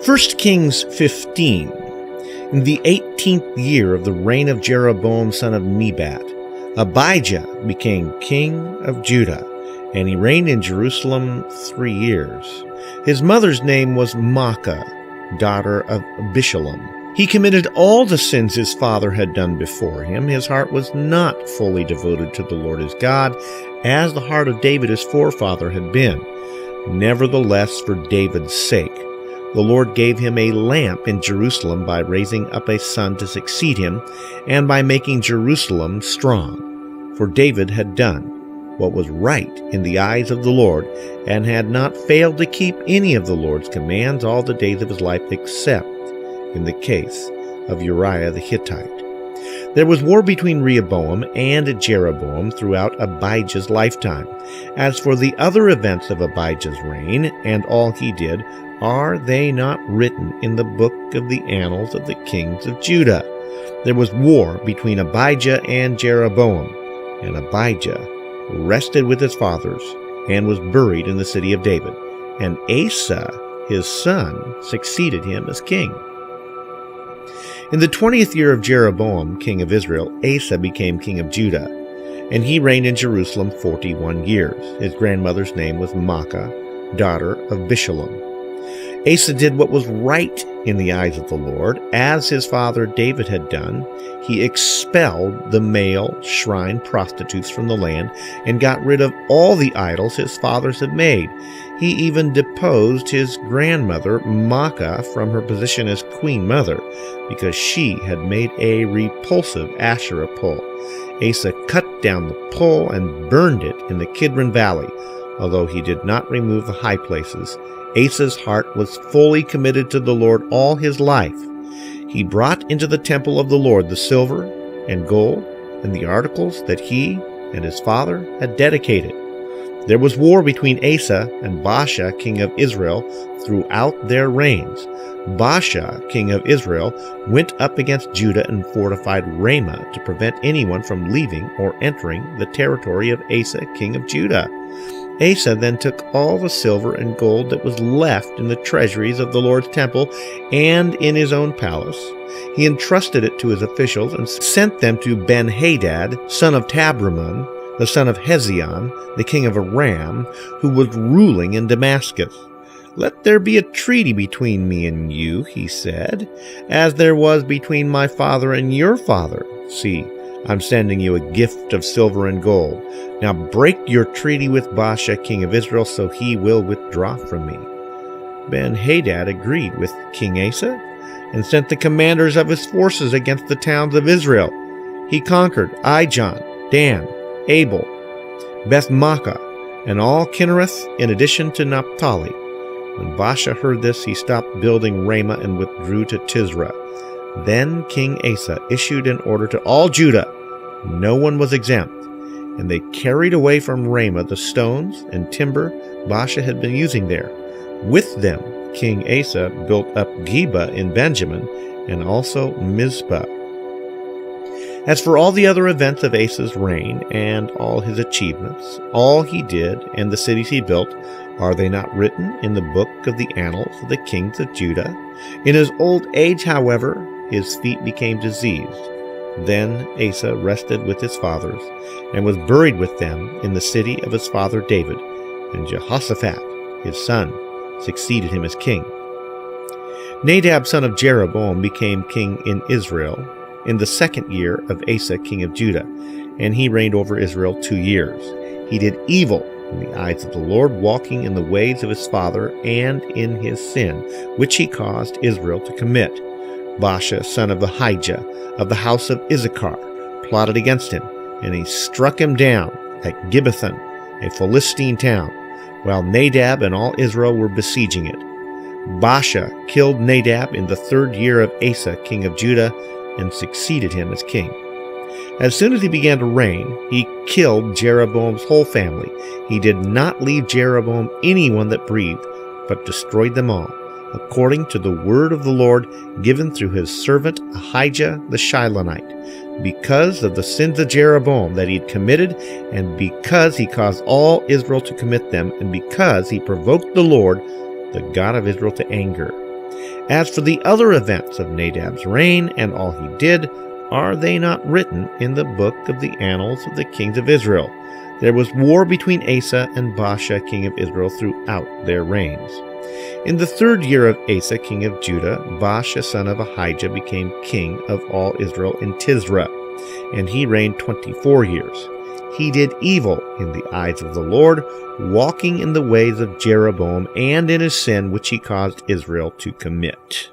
1 Kings 15. In the 18th year of the reign of Jeroboam son of Nebat, Abijah became king of Judah, and he reigned in Jerusalem 3 years. His mother's name was Maacah, daughter of Abishalom. He committed all the sins his father had done before him. His heart was not fully devoted to the Lord his God, as the heart of David his forefather had been. Nevertheless, for David's sake, the Lord gave him a lamp in Jerusalem by raising up a son to succeed him, and by making Jerusalem strong. For David had done what was right in the eyes of the Lord, and had not failed to keep any of the Lord's commands all the days of his life, except in the case of Uriah the Hittite. There was war between Rehoboam and Jeroboam throughout Abijah's lifetime. As for the other events of Abijah's reign, and all he did, are they not written in the book of the annals of the kings of Judah? There was war between Abijah and Jeroboam, and Abijah rested with his fathers, and was buried in the city of David. And Asa, his son, succeeded him as king. In the 20th year of Jeroboam, king of Israel, Asa became king of Judah, and he reigned in Jerusalem 41 years. His grandmother's name was Maacah, daughter of Abishalom. Asa did what was right in the eyes of the Lord, as his father David had done. He expelled the male shrine prostitutes from the land, and got rid of all the idols his fathers had made. He even deposed his grandmother Maacah from her position as queen mother, because she had made a repulsive Asherah pole. Asa cut down the pole and burned it in the Kidron Valley. Although he did not remove the high places, Asa's heart was fully committed to the Lord all his life. He brought into the temple of the Lord the silver and gold and the articles that he and his father had dedicated. There was war between Asa and Baasha, king of Israel, throughout their reigns. Baasha, king of Israel, went up against Judah and fortified Ramah to prevent anyone from leaving or entering the territory of Asa, king of Judah. Asa then took all the silver and gold that was left in the treasuries of the Lord's temple and in his own palace. He entrusted it to his officials and sent them to Ben-Hadad, son of Tabrimon, the son of Hezion, the king of Aram, who was ruling in Damascus. "Let there be a treaty between me and you," he said, "as there was between my father and your father. See, I'm sending you a gift of silver and gold. Now break your treaty with Baasha, king of Israel, so he will withdraw from me." Ben-Hadad agreed with King Asa and sent the commanders of his forces against the towns of Israel. He conquered Ijon, Dan, Abel, Beth-Maachah, and all Kinnereth, in addition to Naphtali. When Baasha heard this, he stopped building Ramah and withdrew to Tisra. Then King Asa issued an order to all Judah. No one was exempt, and they carried away from Ramah the stones and timber Baasha had been using there. With them, King Asa built up Geba in Benjamin, and also Mizpah. As for all the other events of Asa's reign and all his achievements, all he did and the cities he built, are they not written in the book of the annals of the kings of Judah? In his old age, however, his feet became diseased. Then Asa rested with his fathers, and was buried with them in the city of his father David, and Jehoshaphat, his son, succeeded him as king. Nadab, son of Jeroboam, became king in Israel in the 2nd year of Asa, king of Judah, and he reigned over Israel 2 years. He did evil in the eyes of the Lord, walking in the ways of his father and in his sin, which he caused Israel to commit. Baasha, son of Ahijah, of the house of Issachar, plotted against him, and he struck him down at Gibbethon, a Philistine town, while Nadab and all Israel were besieging it. Baasha killed Nadab in the 3rd year of Asa, king of Judah, and succeeded him as king. As soon as he began to reign, he killed Jeroboam's whole family. He did not leave Jeroboam anyone that breathed, but destroyed them all, according to the word of the Lord given through his servant Ahijah the Shilonite, because of the sins of Jeroboam that he had committed, and because he caused all Israel to commit them, and because he provoked the Lord, the God of Israel, to anger. As for the other events of Nadab's reign and all he did, are they not written in the book of the annals of the kings of Israel? There was war between Asa and Baasha, king of Israel, throughout their reigns. In the 3rd year of Asa, king of Judah, Baasha, son of Ahijah, became king of all Israel in Tisra, and he reigned 24 years. He did evil in the eyes of the Lord, walking in the ways of Jeroboam and in his sin which he caused Israel to commit.